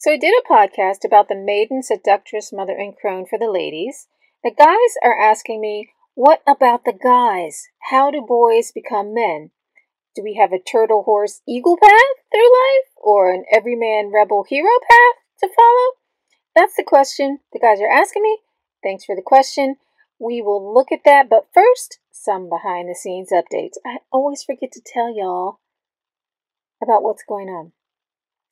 So I did a podcast about the maiden, seductress, mother, and crone for the ladies. The guys are asking me, what about the guys? How do boys become men? Do we have a turtle, horse, eagle path through life? Or an everyman, rebel, hero path to follow? That's the question the guys are asking me. Thanks for the question. We will look at that, but first, some behind the scenes updates. I always forget to tell y'all about what's going on.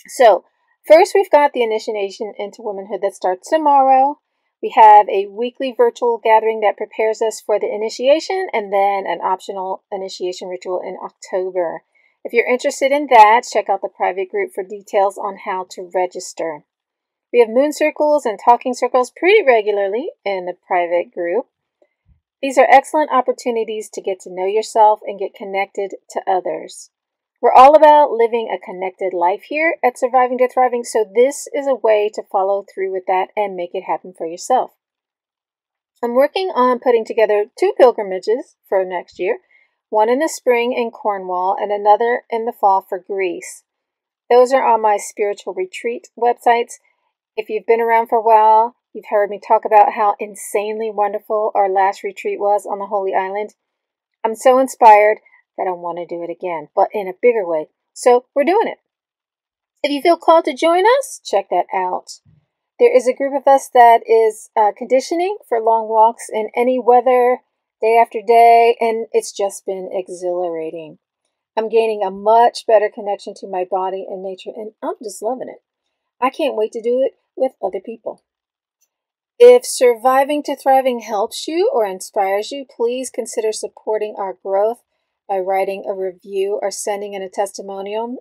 So, first we've got the initiation into womanhood that starts tomorrow. We have a weekly virtual gathering that prepares us for the initiation, and then an optional initiation ritual in October. If you're interested in that, check out the private group for details on how to register. We have moon circles and talking circles pretty regularly in the private group. These are excellent opportunities to get to know yourself and get connected to others. We're all about living a connected life here at Surviving to Thriving, so this is a way to follow through with that and make it happen for yourself. I'm working on putting together 2 pilgrimages for next year, one in the spring in Cornwall and another in the fall for Greece. Those are on my spiritual retreat websites. If you've been around for a while, you've heard me talk about how insanely wonderful our last retreat was on the Holy Island. I'm so inspired that I want to do it again, but in a bigger way. So we're doing it. If you feel called to join us, check that out. There is a group of us that is conditioning for long walks in any weather, day after day, and it's just been exhilarating. I'm gaining a much better connection to my body and nature, and I'm just loving it. I can't wait to do it with other people. If Surviving to Thriving helps you or inspires you, please consider supporting our growth by writing a review or sending in a testimonial.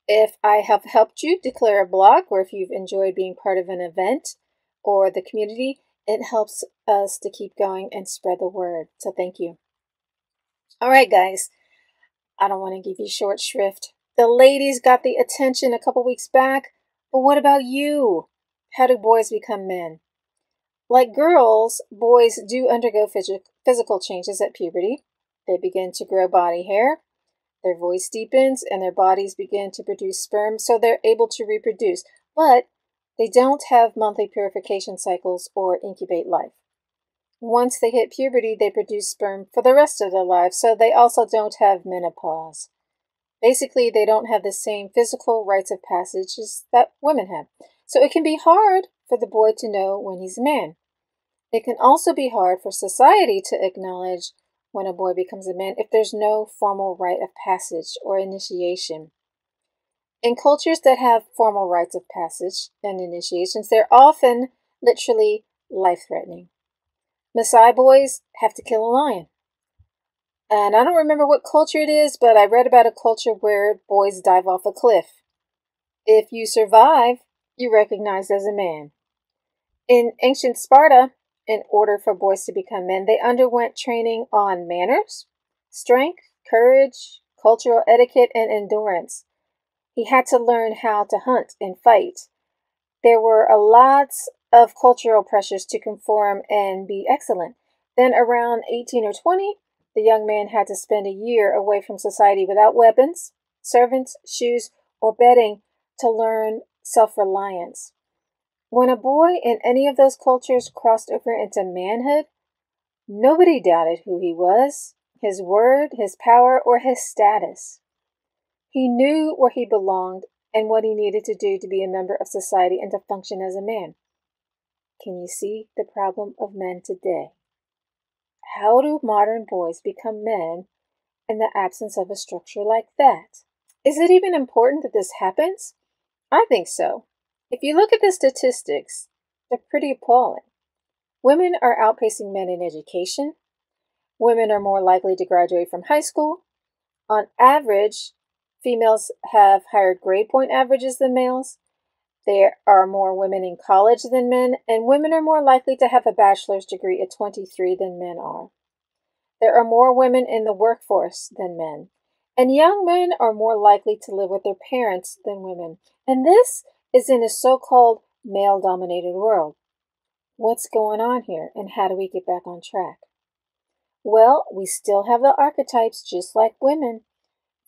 If I have helped you, declare a blog, or if you've enjoyed being part of an event or the community, it helps us to keep going and spread the word. So thank you. All right, guys. I don't want to give you short shrift. The ladies got the attention a couple weeks back, but what about you? How do boys become men? Like girls, boys do undergo physical changes at puberty. They begin to grow body hair, their voice deepens, and their bodies begin to produce sperm, so they're able to reproduce. But they don't have monthly purification cycles or incubate life. Once they hit puberty, they produce sperm for the rest of their lives, so they also don't have menopause. Basically, they don't have the same physical rites of passage as that women have. So it can be hard for the boy to know when he's a man. It can also be hard for society to acknowledge when a boy becomes a man if there's no formal rite of passage or initiation. In cultures that have formal rites of passage and initiations, they're often literally life-threatening. Maasai boys have to kill a lion. And I don't remember what culture it is, but I read about a culture where boys dive off a cliff. If you survive, you're recognized as a man. In ancient Sparta, in order for boys to become men, they underwent training on manners, strength, courage, cultural etiquette, and endurance. He had to learn how to hunt and fight. There were lots of cultural pressures to conform and be excellent. Then around 18 or 20, the young man had to spend a year away from society without weapons, servants, shoes, or bedding to learn self-reliance. When a boy in any of those cultures crossed over into manhood, nobody doubted who he was, his word, his power, or his status. He knew where he belonged and what he needed to do to be a member of society and to function as a man. Can you see the problem of men today? How do modern boys become men in the absence of a structure like that? Is it even important that this happens? I think so. If you look at the statistics, they're pretty appalling. Women are outpacing men in education. Women are more likely to graduate from high school. On average, females have higher grade point averages than males. There are more women in college than men, and women are more likely to have a bachelor's degree at 23 than men are. There are more women in the workforce than men, and young men are more likely to live with their parents than women. And this is in a so-called male-dominated world. What's going on here, and how do we get back on track? Well, we still have the archetypes just like women.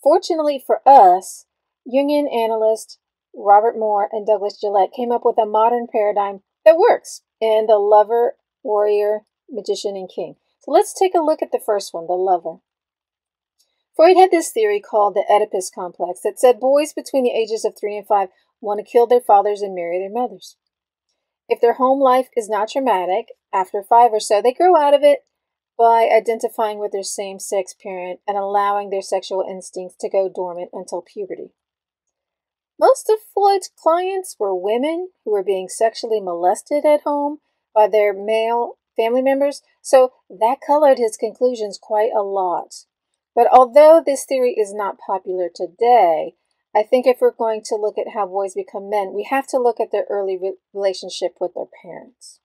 Fortunately for us, Jungian analyst Robert Moore and Douglas Gillette came up with a modern paradigm that works in the lover, warrior, magician, and king. So let's take a look at the first one, the lover. Freud had this theory called the Oedipus complex that said boys between the ages of 3 and 5 want to kill their fathers and marry their mothers. If their home life is not traumatic, after 5 or so, they grow out of it by identifying with their same-sex parent and allowing their sexual instincts to go dormant until puberty. Most of Freud's clients were women who were being sexually molested at home by their male family members, so that colored his conclusions quite a lot. But although this theory is not popular today, I think if we're going to look at how boys become men, we have to look at their early relationship with their parents.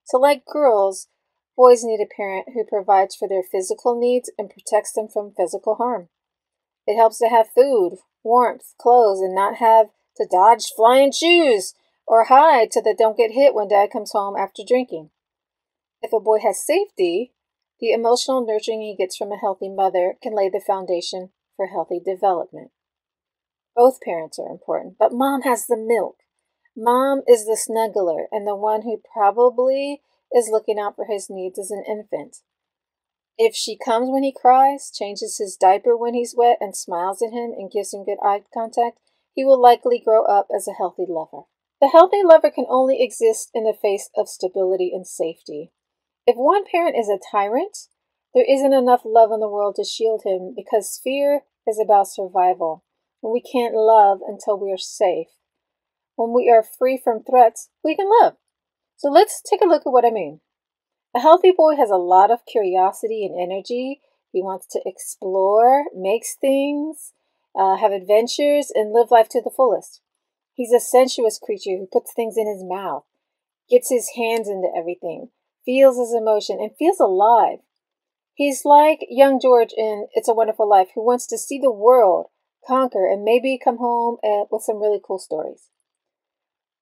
So like girls, boys need a parent who provides for their physical needs and protects them from physical harm. It helps to have food, warmth, clothes, and not have to dodge flying shoes or hide so they don't get hit when dad comes home after drinking. If a boy has safety, the emotional nurturing he gets from a healthy mother can lay the foundation for healthy development. Both parents are important, but mom has the milk. Mom is the snuggler and the one who probably is looking out for his needs as an infant. If she comes when he cries, changes his diaper when he's wet, and smiles at him and gives him good eye contact, he will likely grow up as a healthy lover. The healthy lover can only exist in the face of stability and safety. If one parent is a tyrant, there isn't enough love in the world to shield him because fear is about survival. And we can't love until we are safe. When we are free from threats, we can love. So let's take a look at what I mean. A healthy boy has a lot of curiosity and energy. He wants to explore, makes things, have adventures, and live life to the fullest. He's a sensuous creature who puts things in his mouth, gets his hands into everything, feels his emotion, and feels alive. He's like young George in It's a Wonderful Life, who wants to see the world, conquer, and maybe come home with some really cool stories.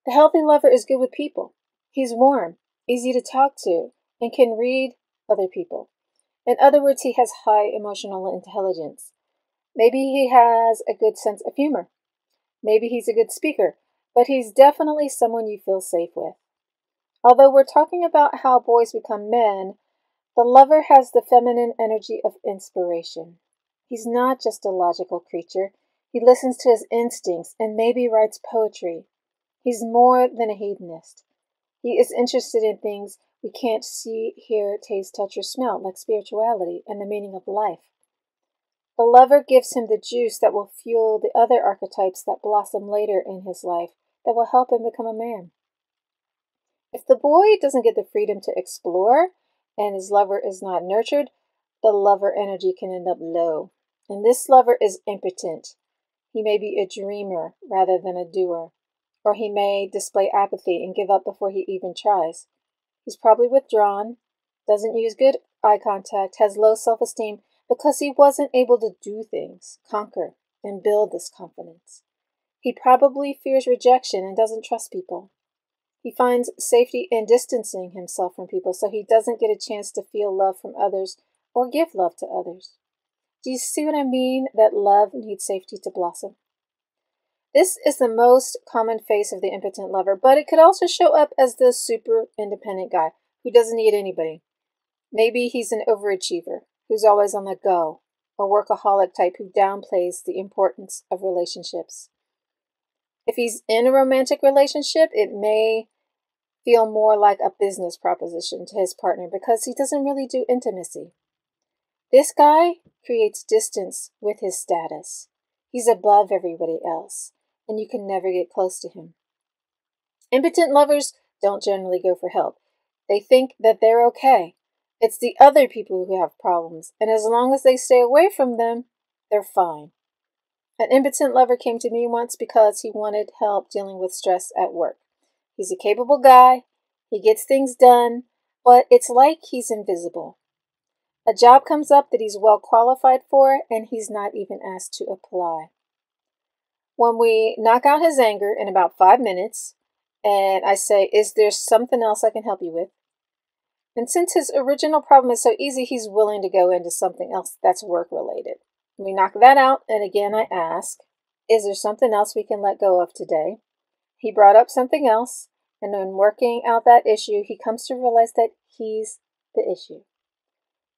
The healthy lover is good with people. He's warm, easy to talk to, and can read other people. In other words, he has high emotional intelligence. Maybe he has a good sense of humor. Maybe he's a good speaker, but he's definitely someone you feel safe with. Although we're talking about how boys become men, the lover has the feminine energy of inspiration. He's not just a logical creature. He listens to his instincts and maybe writes poetry. He's more than a hedonist. He is interested in things we can't see, hear, taste, touch, or smell, like spirituality and the meaning of life. The lover gives him the juice that will fuel the other archetypes that blossom later in his life, that will help him become a man. If the boy doesn't get the freedom to explore, and his lover is not nurtured, the lover energy can end up low. And this lover is impotent. He may be a dreamer rather than a doer, or he may display apathy and give up before he even tries. He's probably withdrawn, doesn't use good eye contact, has low self-esteem because he wasn't able to do things, conquer, and build this confidence. He probably fears rejection and doesn't trust people. He finds safety in distancing himself from people so he doesn't get a chance to feel love from others or give love to others. Do you see what I mean, that love needs safety to blossom? This is the most common face of the impotent lover, but it could also show up as the super independent guy who doesn't need anybody. Maybe he's an overachiever who's always on the go, a workaholic type who downplays the importance of relationships. If he's in a romantic relationship, it may feel more like a business proposition to his partner because he doesn't really do intimacy. This guy creates distance with his status. He's above everybody else, and you can never get close to him. Impotent lovers don't generally go for help. They think that they're okay. It's the other people who have problems, and as long as they stay away from them, they're fine. An impotent lover came to me once because he wanted help dealing with stress at work. He's a capable guy, he gets things done, but it's like he's invisible. A job comes up that he's well qualified for, and he's not even asked to apply. When we knock out his anger in about 5 minutes, and I say, "Is there something else I can help you with?" And since his original problem is so easy, he's willing to go into something else that's work-related. We knock that out, and again I ask, Is there something else we can let go of today? He brought up something else, and in working out that issue, he comes to realize that he's the issue.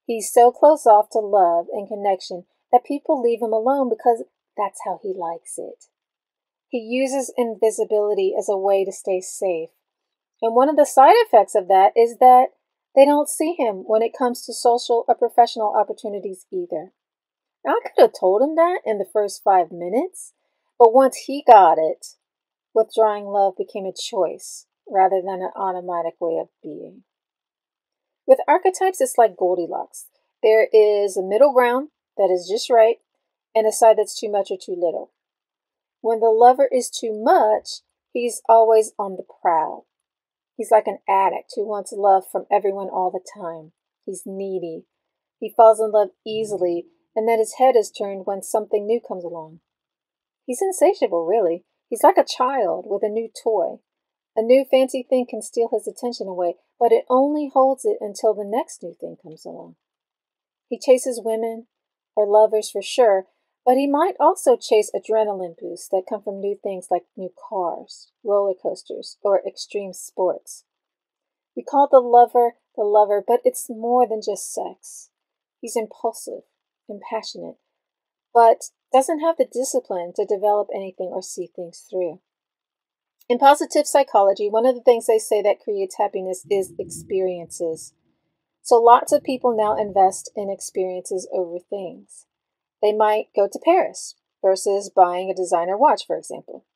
He's so closed off to love and connection that people leave him alone because that's how he likes it. He uses invisibility as a way to stay safe. And one of the side effects of that is that they don't see him when it comes to social or professional opportunities either. Now, I could have told him that in the first 5 minutes, but once he got it, withdrawing love became a choice rather than an automatic way of being. With archetypes, it's like Goldilocks. There is a middle ground that is just right and a side that's too much or too little. When the lover is too much, he's always on the prowl. He's like an addict who wants love from everyone all the time. He's needy. He falls in love easily, and then his head is turned when something new comes along. He's insatiable, really. He's like a child with a new toy. A new fancy thing can steal his attention away, but it only holds it until the next new thing comes along. He chases women, or lovers for sure, but he might also chase adrenaline boosts that come from new things like new cars, roller coasters, or extreme sports. We call the lover, but it's more than just sex. He's impulsive, impassionate, but doesn't have the discipline to develop anything or see things through. In positive psychology, one of the things they say that creates happiness is experiences. So lots of people now invest in experiences over things. They might go to Paris versus buying a designer watch, for example.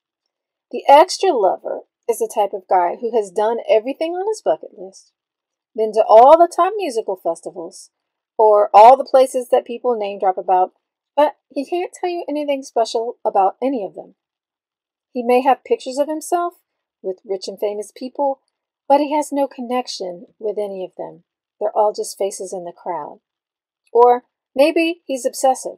The extra lover is the type of guy who has done everything on his bucket list, been to all the top musical festivals, or all the places that people name drop about, but he can't tell you anything special about any of them. He may have pictures of himself with rich and famous people, but he has no connection with any of them. They're all just faces in the crowd. Or maybe he's obsessive.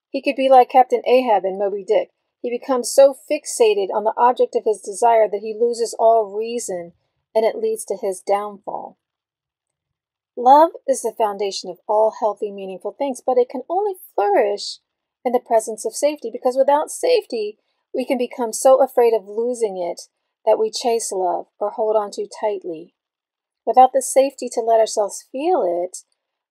He could be like Captain Ahab in Moby Dick. He becomes so fixated on the object of his desire that he loses all reason, and it leads to his downfall. Love is the foundation of all healthy, meaningful things, but it can only flourish in the presence of safety, because without safety, we can become so afraid of losing it that we chase love or hold on too tightly. Without the safety to let ourselves feel it,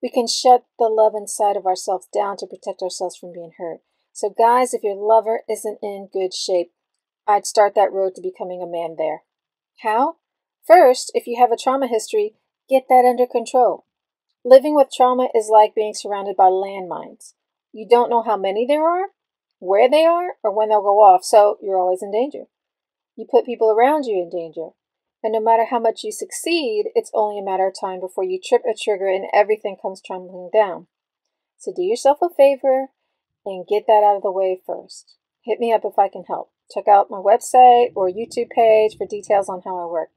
we can shut the love inside of ourselves down to protect ourselves from being hurt. So guys, if your lover isn't in good shape, I'd start that road to becoming a man there. How? First, if you have a trauma history, get that under control. Living with trauma is like being surrounded by landmines. You don't know how many there are, where they are, or when they'll go off, so you're always in danger. You put people around you in danger. And no matter how much you succeed, it's only a matter of time before you trip a trigger and everything comes tumbling down. So do yourself a favor and get that out of the way first. Hit me up if I can help. Check out my website or YouTube page for details on how I work.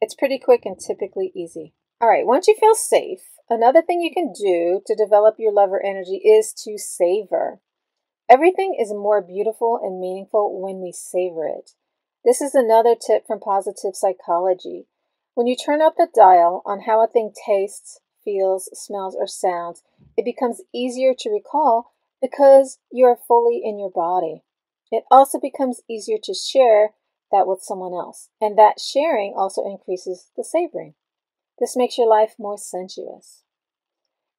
It's pretty quick and typically easy. All right, once you feel safe, another thing you can do to develop your lover energy is to savor. Everything is more beautiful and meaningful when we savor it. This is another tip from positive psychology. When you turn up the dial on how a thing tastes, feels, smells, or sounds, it becomes easier to recall because you are fully in your body. It also becomes easier to share that with someone else, and that sharing also increases the savoring. This makes your life more sensuous.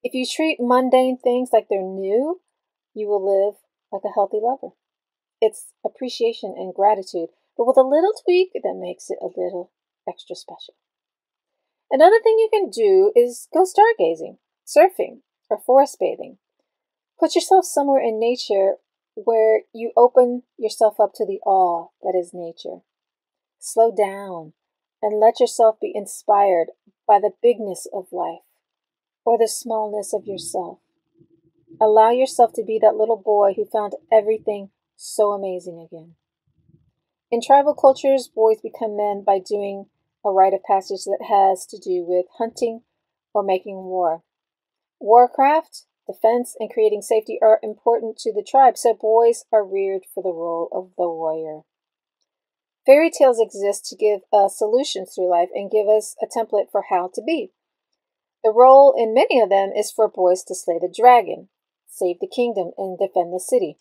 If you treat mundane things like they're new, you will live like a healthy lover. It's appreciation and gratitude, but with a little tweak that makes it a little extra special. Another thing you can do is go stargazing, surfing, or forest bathing. Put yourself somewhere in nature where you open yourself up to the awe that is nature. Slow down and let yourself be inspired by the bigness of life or the smallness of yourself. Allow yourself to be that little boy who found everything so amazing again. In tribal cultures, boys become men by doing a rite of passage that has to do with hunting or making war. Warcraft, defense, and creating safety are important to the tribe, so boys are reared for the role of the warrior. Fairy tales exist to give us solutions through life and give us a template for how to be. The role in many of them is for boys to slay the dragon, save the kingdom, and defend the city.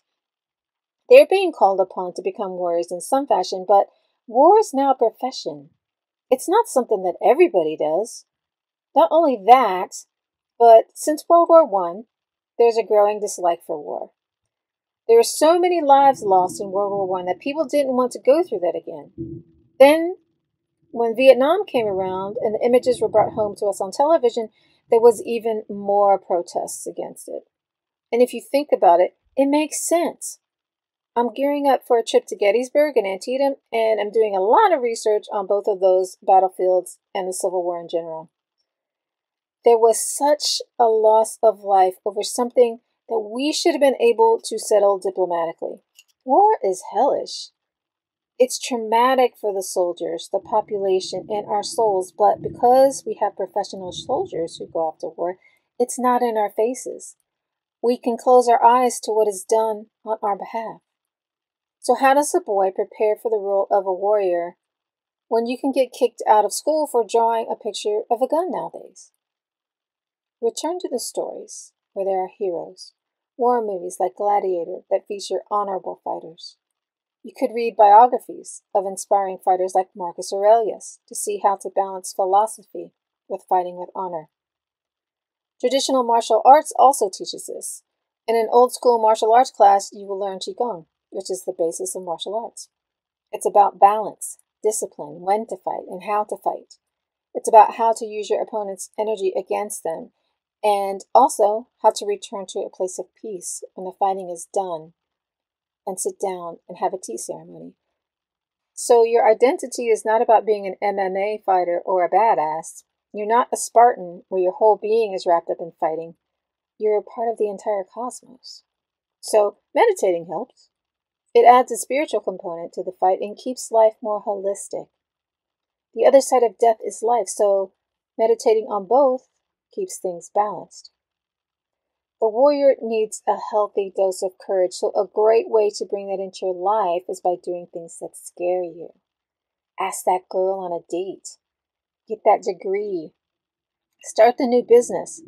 They're being called upon to become warriors in some fashion, but war is now a profession. It's not something that everybody does. Not only that, but since World War I, there's a growing dislike for war. There were so many lives lost in World War I that people didn't want to go through that again. Then, when Vietnam came around and the images were brought home to us on television, there was even more protests against it. And if you think about it, it makes sense. I'm gearing up for a trip to Gettysburg and Antietam, and I'm doing a lot of research on both of those battlefields and the Civil War in general. There was such a loss of life over something that we should have been able to settle diplomatically. War is hellish. It's traumatic for the soldiers, the population, and our souls, but because we have professional soldiers who go off to war, it's not in our faces. We can close our eyes to what is done on our behalf. So how does a boy prepare for the role of a warrior when you can get kicked out of school for drawing a picture of a gun nowadays? Return to the stories where there are heroes, war movies like Gladiator that feature honorable fighters. You could read biographies of inspiring fighters like Marcus Aurelius to see how to balance philosophy with fighting with honor. Traditional martial arts also teaches this. In an old school martial arts class, you will learn Qigong, which is the basis of martial arts. It's about balance, discipline, when to fight, and how to fight. It's about how to use your opponent's energy against them, and also how to return to a place of peace when the fighting is done and sit down and have a tea ceremony. So your identity is not about being an MMA fighter or a badass. You're not a Spartan where your whole being is wrapped up in fighting. You're a part of the entire cosmos. So meditating helps. It adds a spiritual component to the fight and keeps life more holistic. The other side of death is life, so meditating on both keeps things balanced. The warrior needs a healthy dose of courage, so a great way to bring that into your life is by doing things that scare you. Ask that girl on a date. Get that degree. Start the new business.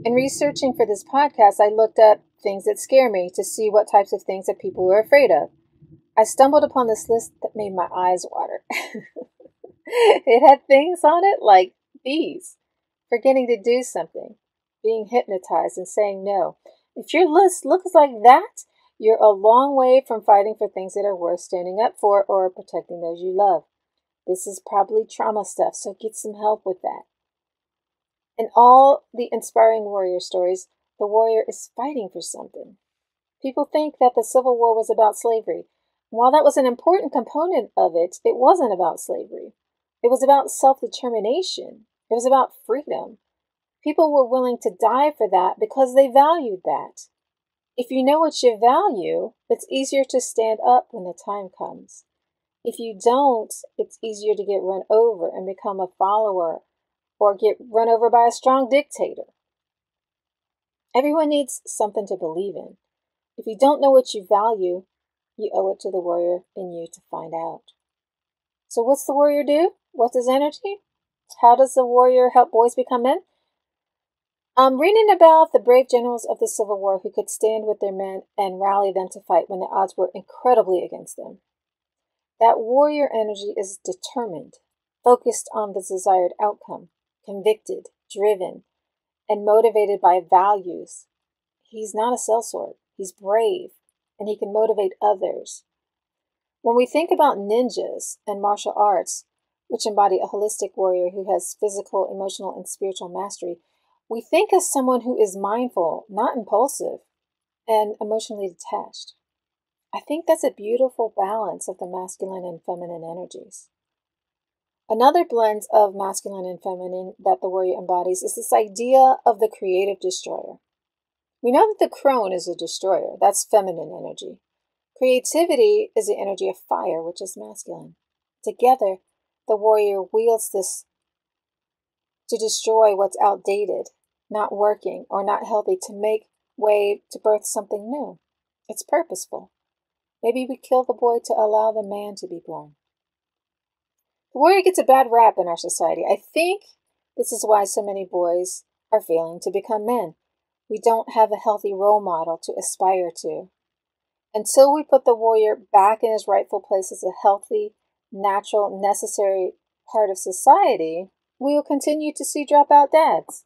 In researching for this podcast, I looked up things that scare me to see what types of things that people are afraid of. I stumbled upon this list that made my eyes water. It had things on it like bees, forgetting to do something, being hypnotized and saying no. If your list looks like that, you're a long way from fighting for things that are worth standing up for or protecting those you love. This is probably trauma stuff, so get some help with that. In all the inspiring warrior stories, the warrior is fighting for something. People think that the Civil War was about slavery. While that was an important component of it, it wasn't about slavery. It was about self-determination. It was about freedom. People were willing to die for that because they valued that. If you know what you value, it's easier to stand up when the time comes. If you don't, it's easier to get run over and become a follower or get run over by a strong dictator. Everyone needs something to believe in. If you don't know what you value, you owe it to the warrior in you to find out. So what's the warrior do? What's his energy? How does the warrior help boys become men? I'm reading about the brave generals of the Civil War who could stand with their men and rally them to fight when the odds were incredibly against them. That warrior energy is determined, focused on the desired outcome, convicted, driven, and motivated by values. He's not a sellsword. He's brave, and he can motivate others. When we think about ninjas and martial arts, which embody a holistic warrior who has physical, emotional, and spiritual mastery, we think of someone who is mindful, not impulsive, and emotionally detached. I think that's a beautiful balance of the masculine and feminine energies. Another blend of masculine and feminine that the warrior embodies is this idea of the creative destroyer. We know that the crone is a destroyer. That's feminine energy. Creativity is the energy of fire, which is masculine. Together, the warrior wields this to destroy what's outdated, not working, or not healthy, to make way to birth something new. It's purposeful. Maybe we kill the boy to allow the man to be born. The warrior gets a bad rap in our society. I think this is why so many boys are failing to become men. We don't have a healthy role model to aspire to. Until we put the warrior back in his rightful place as a healthy, natural, necessary part of society, we will continue to see dropout dads.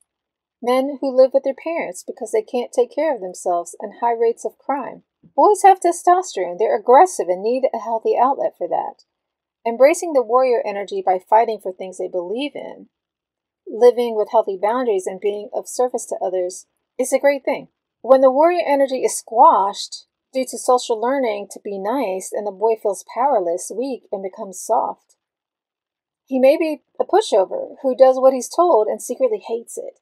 Men who live with their parents because they can't take care of themselves, and high rates of crime. Boys have testosterone. They're aggressive and need a healthy outlet for that. Embracing the warrior energy by fighting for things they believe in, living with healthy boundaries, and being of service to others is a great thing. When the warrior energy is squashed due to social learning to be nice, and the boy feels powerless, weak, and becomes soft, he may be a pushover who does what he's told and secretly hates it.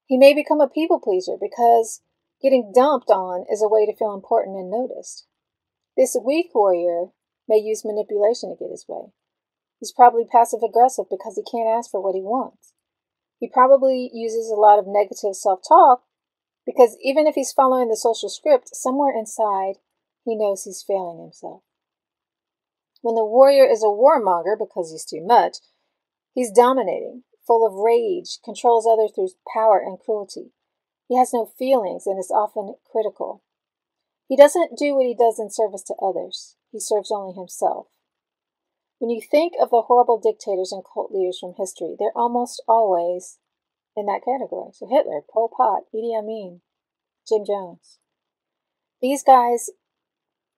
He may become a people pleaser because getting dumped on is a way to feel important and noticed. This weak warrior may use manipulation to get his way. He's probably passive aggressive because he can't ask for what he wants. He probably uses a lot of negative self-talk because even if he's following the social script, somewhere inside, he knows he's failing himself. When the warrior is a warmonger because he's too much, he's dominating, full of rage, controls others through power and cruelty. He has no feelings and is often critical. He doesn't do what he does in service to others. He serves only himself. When you think of the horrible dictators and cult leaders from history, they're almost always in that category. So Hitler, Pol Pot, Idi Amin, Jim Jones. These guys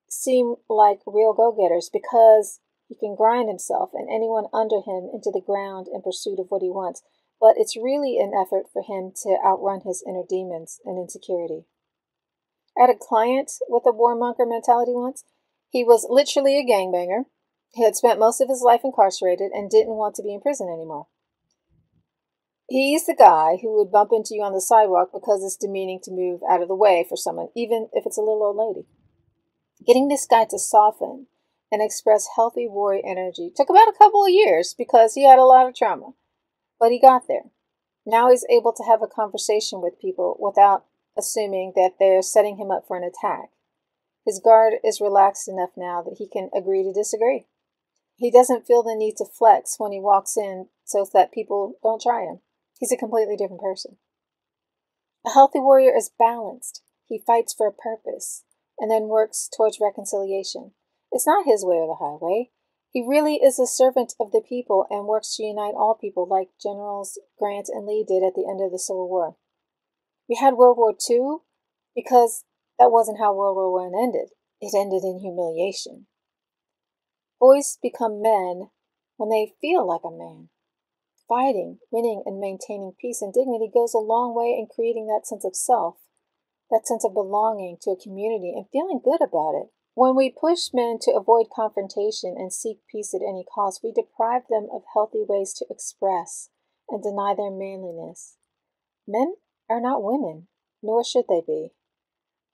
seem like real go-getters because he can grind himself and anyone under him into the ground in pursuit of what he wants. But it's really an effort for him to outrun his inner demons and insecurity. I had a client with a warmonger mentality once. He was literally a gangbanger. He had spent most of his life incarcerated and didn't want to be in prison anymore. He's the guy who would bump into you on the sidewalk because it's demeaning to move out of the way for someone, even if it's a little old lady. Getting this guy to soften and express healthy warrior energy took about a couple of years because he had a lot of trauma. But he got there. Now he's able to have a conversation with people without assuming that they're setting him up for an attack. His guard is relaxed enough now that he can agree to disagree. He doesn't feel the need to flex when he walks in so that people don't try him. He's a completely different person. A healthy warrior is balanced. He fights for a purpose and then works towards reconciliation. It's not his way or the highway. He really is a servant of the people and works to unite all people like Generals Grant and Lee did at the end of the Civil War. We had World War II because that wasn't how World War I ended. It ended in humiliation. Boys become men when they feel like a man. Fighting, winning, and maintaining peace and dignity goes a long way in creating that sense of self, that sense of belonging to a community and feeling good about it. When we push men to avoid confrontation and seek peace at any cost, we deprive them of healthy ways to express and deny their manliness. Men are not women, nor should they be.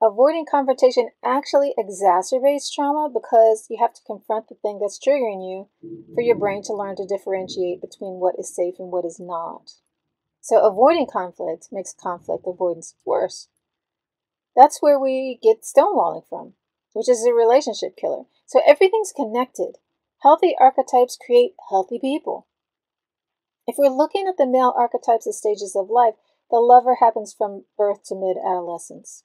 Avoiding confrontation actually exacerbates trauma because you have to confront the thing that's triggering you for your brain to learn to differentiate between what is safe and what is not. So avoiding conflict makes conflict avoidance worse. That's where we get stonewalling from, which is a relationship killer. So everything's connected. Healthy archetypes create healthy people. If we're looking at the male archetypes as stages of life, the lover happens from birth to mid-adolescence.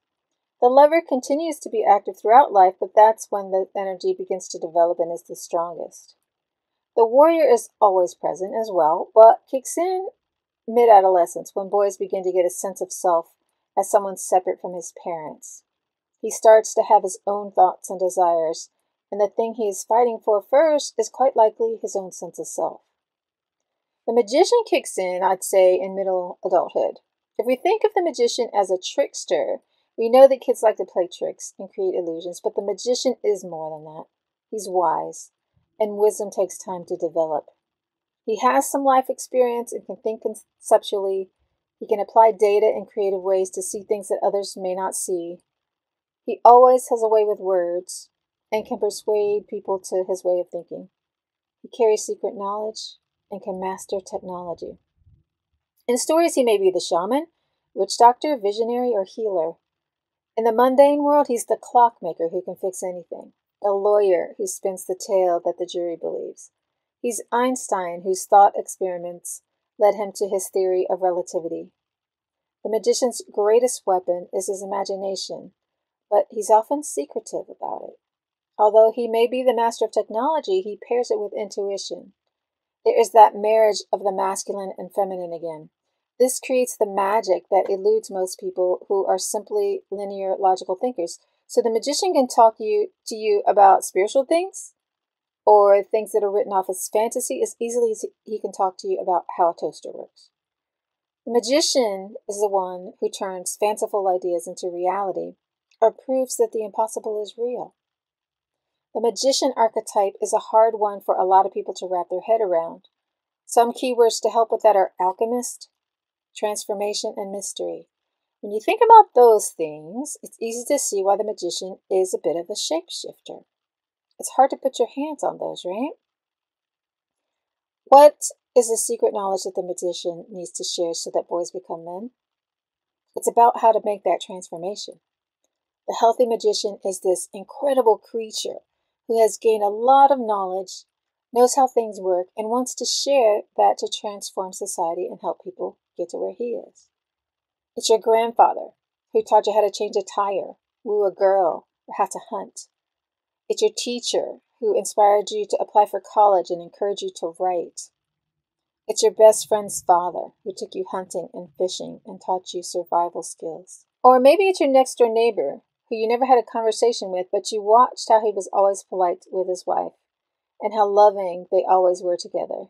The lover continues to be active throughout life, but that's when the energy begins to develop and is the strongest. The warrior is always present as well, but kicks in mid-adolescence when boys begin to get a sense of self as someone separate from his parents. He starts to have his own thoughts and desires, and the thing he is fighting for first is quite likely his own sense of self. The magician kicks in, I'd say, in middle adulthood. If we think of the magician as a trickster, we know that kids like to play tricks and create illusions, but the magician is more than that. He's wise, and wisdom takes time to develop. He has some life experience and can think conceptually. He can apply data in creative ways to see things that others may not see. He always has a way with words and can persuade people to his way of thinking. He carries secret knowledge and can master technology. In stories, he may be the shaman, witch doctor, visionary, or healer. In the mundane world, he's the clockmaker who can fix anything, a lawyer who spins the tale that the jury believes. He's Einstein, whose thought experiments led him to his theory of relativity. The magician's greatest weapon is his imagination, but he's often secretive about it. Although he may be the master of technology, he pairs it with intuition. There is that marriage of the masculine and feminine again. This creates the magic that eludes most people who are simply linear, logical thinkers. So the magician can talk to you about spiritual things or things that are written off as fantasy as easily as he can talk to you about how a toaster works. The magician is the one who turns fanciful ideas into reality or proves that the impossible is real. The magician archetype is a hard one for a lot of people to wrap their head around. Some keywords to help with that are alchemist, transformation, and mystery. When you think about those things, it's easy to see why the magician is a bit of a shapeshifter. It's hard to put your hands on those, right? What is the secret knowledge that the magician needs to share so that boys become men? It's about how to make that transformation. The healthy magician is this incredible creature who has gained a lot of knowledge, knows how things work, and wants to share that to transform society and help people get to where he is. It's your grandfather who taught you how to change a tire, woo a girl, or how to hunt. It's your teacher who inspired you to apply for college and encouraged you to write. It's your best friend's father who took you hunting and fishing and taught you survival skills. Or maybe it's your next door neighbor who you never had a conversation with, but you watched how he was always polite with his wife and how loving they always were together.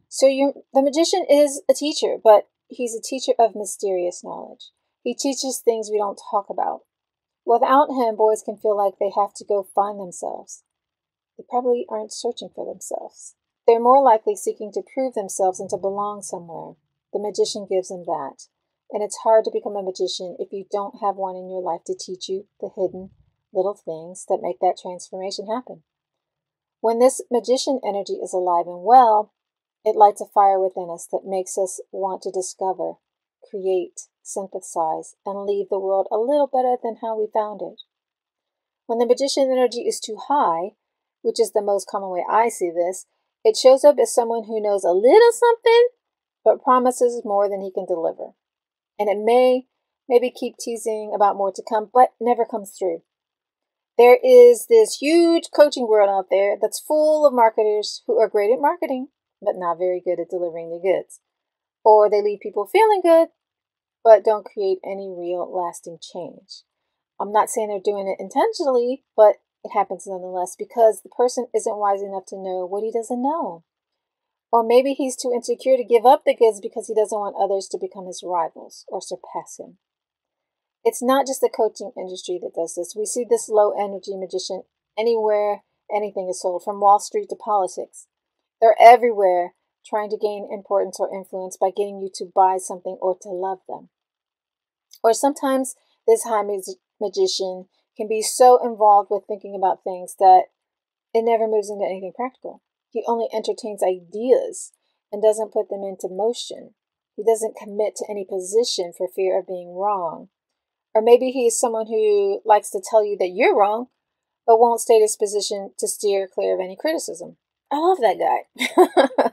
So the magician is a teacher, but he's a teacher of mysterious knowledge. He teaches things we don't talk about. Without him, boys can feel like they have to go find themselves. They probably aren't searching for themselves. They're more likely seeking to prove themselves and to belong somewhere. The magician gives them that. And it's hard to become a magician if you don't have one in your life to teach you the hidden little things that make that transformation happen. When this magician energy is alive and well, it lights a fire within us that makes us want to discover, create, synthesize, and leave the world a little better than how we found it. When the magician energy is too high, which is the most common way I see this, it shows up as someone who knows a little something, but promises more than he can deliver. And it may maybe keep teasing about more to come, but never comes through. There is this huge coaching world out there that's full of marketers who are great at marketing, but not very good at delivering the goods. Or they leave people feeling good, but don't create any real lasting change. I'm not saying they're doing it intentionally, but it happens nonetheless because the person isn't wise enough to know what he doesn't know. Or maybe he's too insecure to give up the goods because he doesn't want others to become his rivals or surpass him. It's not just the coaching industry that does this. We see this low energy magician anywhere anything is sold, from Wall Street to politics. They're everywhere trying to gain importance or influence by getting you to buy something or to love them. Or sometimes this high magician can be so involved with thinking about things that it never moves into anything practical. He only entertains ideas and doesn't put them into motion. He doesn't commit to any position for fear of being wrong. Or maybe he is someone who likes to tell you that you're wrong, but won't state his position to steer clear of any criticism. I love that guy.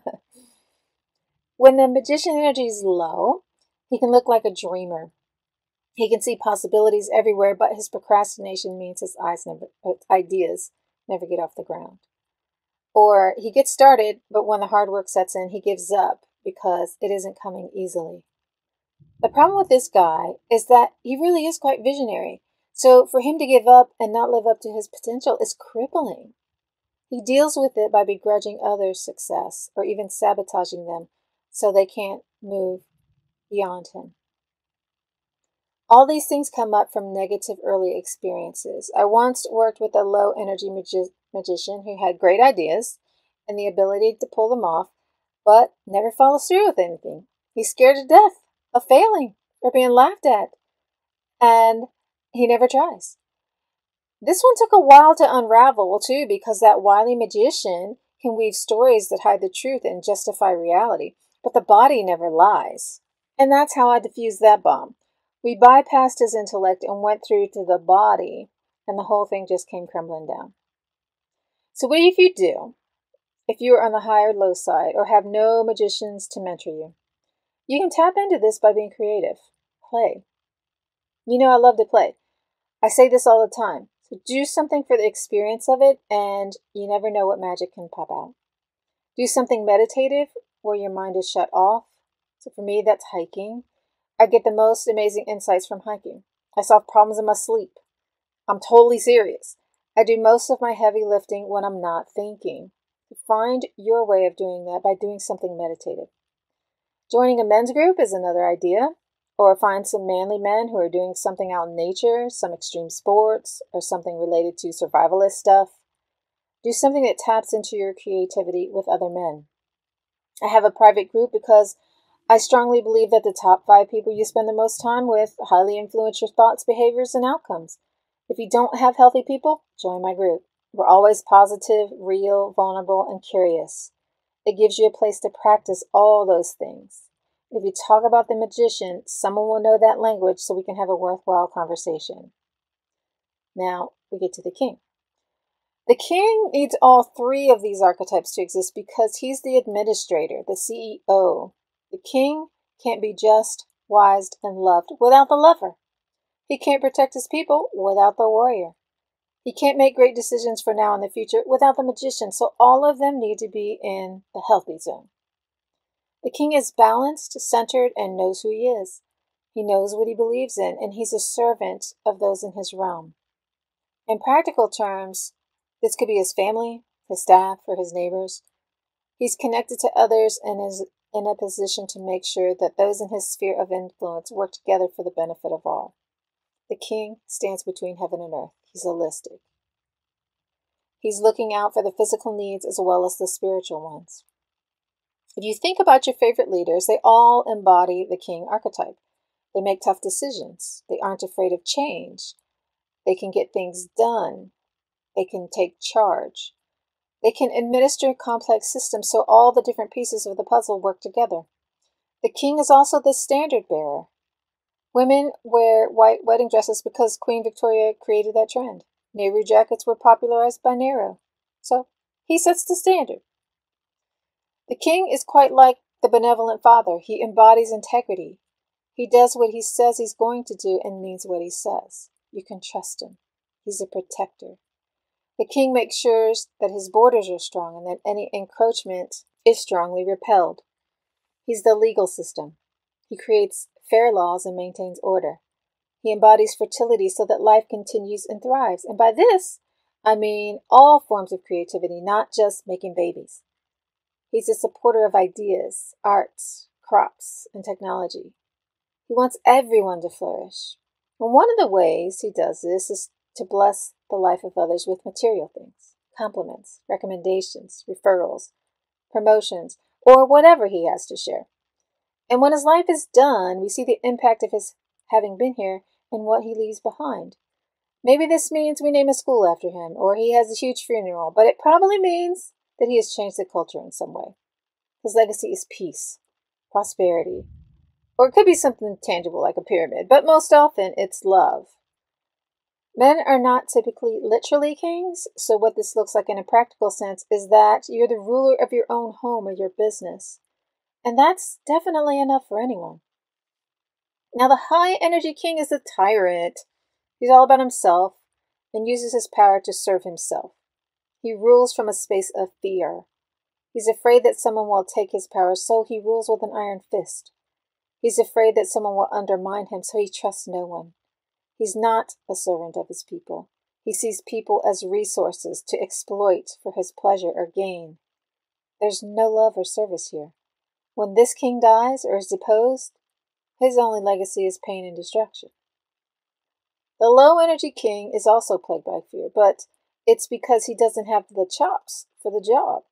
When the magician energy is low, he can look like a dreamer. He can see possibilities everywhere, but his procrastination means his ideas never get off the ground. Or he gets started, but when the hard work sets in, he gives up because it isn't coming easily. The problem with this guy is that he really is quite visionary. So for him to give up and not live up to his potential is crippling. He deals with it by begrudging others' success or even sabotaging them so they can't move beyond him. All these things come up from negative early experiences. I once worked with a low energy magician who had great ideas and the ability to pull them off, but never follows through with anything. He's scared to death of failing or being laughed at, and he never tries. This one took a while to unravel, too, because that wily magician can weave stories that hide the truth and justify reality, but the body never lies. And that's how I diffused that bomb. We bypassed his intellect and went through to the body, and the whole thing just came crumbling down. So what if you do? If you are on the high or low side, or have no magicians to mentor you, you can tap into this by being creative. Play. You know I love to play. I say this all the time. So do something for the experience of it, and you never know what magic can pop out. Do something meditative where your mind is shut off. So for me, that's hiking. I get the most amazing insights from hiking. I solve problems in my sleep. I'm totally serious. I do most of my heavy lifting when I'm not thinking. Find your way of doing that by doing something meditative. Joining a men's group is another idea. Or find some manly men who are doing something out in nature, some extreme sports, or something related to survivalist stuff. Do something that taps into your creativity with other men. I have a private group because I strongly believe that the top 5 people you spend the most time with highly influence your thoughts, behaviors, and outcomes. If you don't have healthy people, join my group. We're always positive, real, vulnerable, and curious. It gives you a place to practice all those things. If you talk about the magician, someone will know that language so we can have a worthwhile conversation. Now we get to the king. The king needs all 3 of these archetypes to exist because he's the administrator, the CEO. The king can't be just, wise, and loved without the lover. He can't protect his people without the warrior. He can't make great decisions for now and the future without the magician, so all of them need to be in the healthy zone. The king is balanced, centered, and knows who he is. He knows what he believes in, and he's a servant of those in his realm. In practical terms, this could be his family, his staff, or his neighbors. He's connected to others and is in a position to make sure that those in his sphere of influence work together for the benefit of all. The king stands between heaven and earth. He's holistic. He's looking out for the physical needs as well as the spiritual ones. If you think about your favorite leaders, they all embody the king archetype. They make tough decisions. They aren't afraid of change. They can get things done. They can take charge. They can administer complex systems so all the different pieces of the puzzle work together. The king is also the standard bearer. Women wear white wedding dresses because Queen Victoria created that trend. Nehru jackets were popularized by Nehru. So he sets the standard. The king is quite like the benevolent father. He embodies integrity. He does what he says he's going to do and means what he says. You can trust him. He's a protector. The king makes sure that his borders are strong and that any encroachment is strongly repelled. He's the legal system. He creates fair laws and maintains order. He embodies fertility so that life continues and thrives. And by this, I mean all forms of creativity, not just making babies. He's a supporter of ideas, arts, crops, and technology. He wants everyone to flourish. And one of the ways he does this is to bless the life of others with material things, compliments, recommendations, referrals, promotions, or whatever he has to share. And when his life is done, we see the impact of his having been here and what he leaves behind. Maybe this means we name a school after him, or he has a huge funeral, but it probably means that he has changed the culture in some way. His legacy is peace, prosperity, or it could be something tangible like a pyramid, but most often it's love. Men are not typically literally kings, so what this looks like in a practical sense is that you're the ruler of your own home or your business. And that's definitely enough for anyone. Now, the high energy king is a tyrant. He's all about himself and uses his power to serve himself. He rules from a space of fear. He's afraid that someone will take his power, so he rules with an iron fist. He's afraid that someone will undermine him, so he trusts no one. He's not a servant of his people. He sees people as resources to exploit for his pleasure or gain. There's no love or service here. When this king dies or is deposed, his only legacy is pain and destruction. The low-energy king is also plagued by fear, but it's because he doesn't have the chops for the job.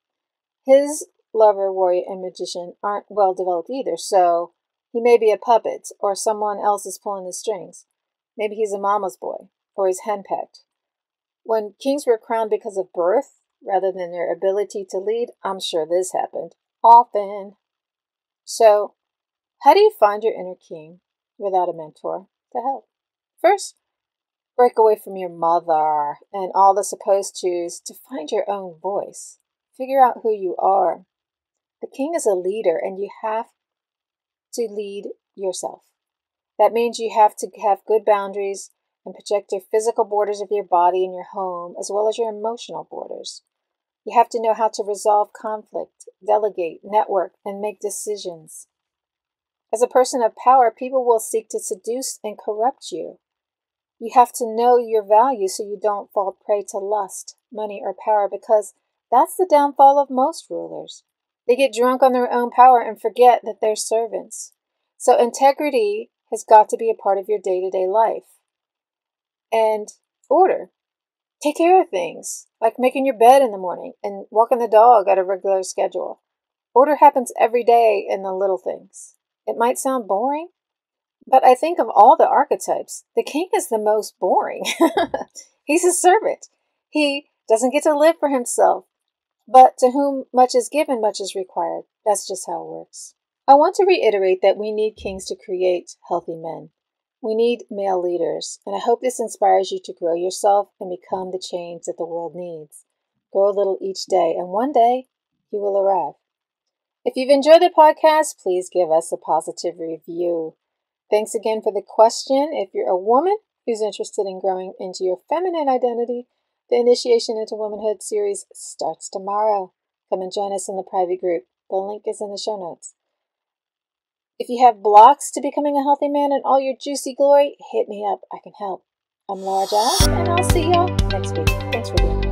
His lover, warrior, and magician aren't well developed either, so he may be a puppet or someone else is pulling the strings. Maybe he's a mama's boy or he's henpecked. When kings were crowned because of birth rather than their ability to lead, I'm sure this happened often. So, how do you find your inner king without a mentor to help? First, break away from your mother and all the supposed tos to find your own voice. Figure out who you are. The king is a leader, and you have to lead yourself. That means you have to have good boundaries, and project your physical borders of your body and your home, as well as your emotional borders. You have to know how to resolve conflict, delegate, network, and make decisions. As a person of power, people will seek to seduce and corrupt you. You have to know your value so you don't fall prey to lust, money, or power, because that's the downfall of most rulers. They get drunk on their own power and forget that they're servants. So integrity has got to be a part of your day-to-day life. And order. Take care of things, like making your bed in the morning and walking the dog at a regular schedule. Order happens every day in the little things. It might sound boring, but I think of all the archetypes, the king is the most boring. He's a servant. He doesn't get to live for himself, but to whom much is given, much is required. That's just how it works. I want to reiterate that we need kings to create healthy men. We need male leaders, and I hope this inspires you to grow yourself and become the change that the world needs. Grow a little each day, and one day he will arrive. If you've enjoyed the podcast, please give us a positive review. Thanks again for the question. If you're a woman who's interested in growing into your feminine identity, the Initiation into Womanhood series starts tomorrow. Come and join us in the private group. The link is in the show notes. If you have blocks to becoming a healthy man in all your juicy glory, hit me up. I can help. I'm Laura Giles, and I'll see y'all next week. Thanks for being here.